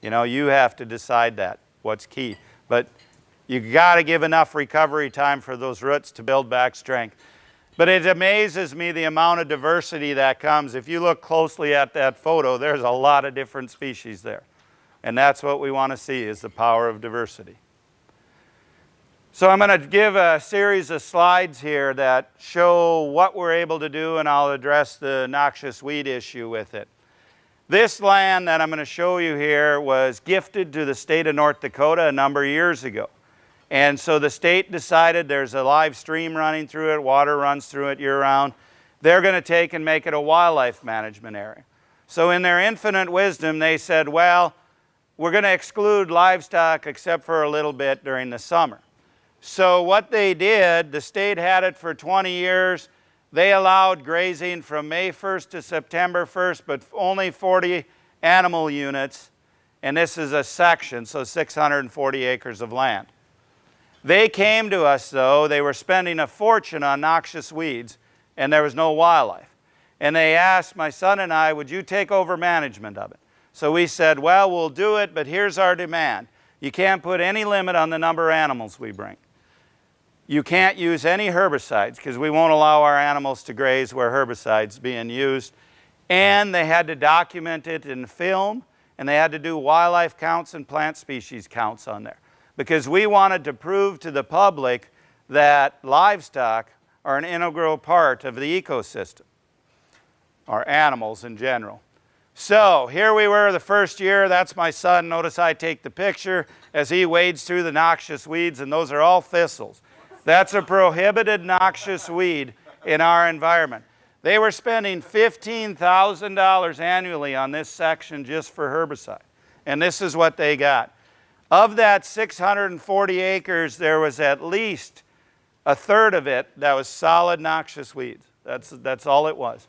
You know, you have to decide that, what's key. But you got to give enough recovery time for those roots to build back strength. But it amazes me the amount of diversity that comes. If you look closely at that photo, there's a lot of different species there. And that's what we want to see, is the power of diversity. So I'm going to give a series of slides here that show what we're able to do, and I'll address the noxious weed issue with it. This land that I'm going to show you here was gifted to the state of North Dakota a number of years ago. And so the state decided, there's a live stream running through it, water runs through it year-round. They're going to take and make it a wildlife management area. So in their infinite wisdom, they said, well, we're going to exclude livestock except for a little bit during the summer. So what they did, the state had it for 20 years. They allowed grazing from May 1st to September 1st, but only 40 animal units. And this is a section, so 640 acres of land. They came to us, though. They were spending a fortune on noxious weeds, and there was no wildlife. And they asked my son and I, would you take over management of it? So we said, well, we'll do it, but here's our demand. You can't put any limit on the number of animals we bring. You can't use any herbicides, because we won't allow our animals to graze where herbicides being used. And they had to document it in film, and they had to do wildlife counts and plant species counts on there. Because we wanted to prove to the public that livestock are an integral part of the ecosystem, or animals in general. So here we were the first year. That's my son. Notice I take the picture as he wades through the noxious weeds, and those are all thistles. That's a prohibited noxious weed in our environment. They were spending $15,000 annually on this section just for herbicide. And this is what they got. Of that 640 acres, there was at least a third of it that was solid noxious weeds. That's all it was.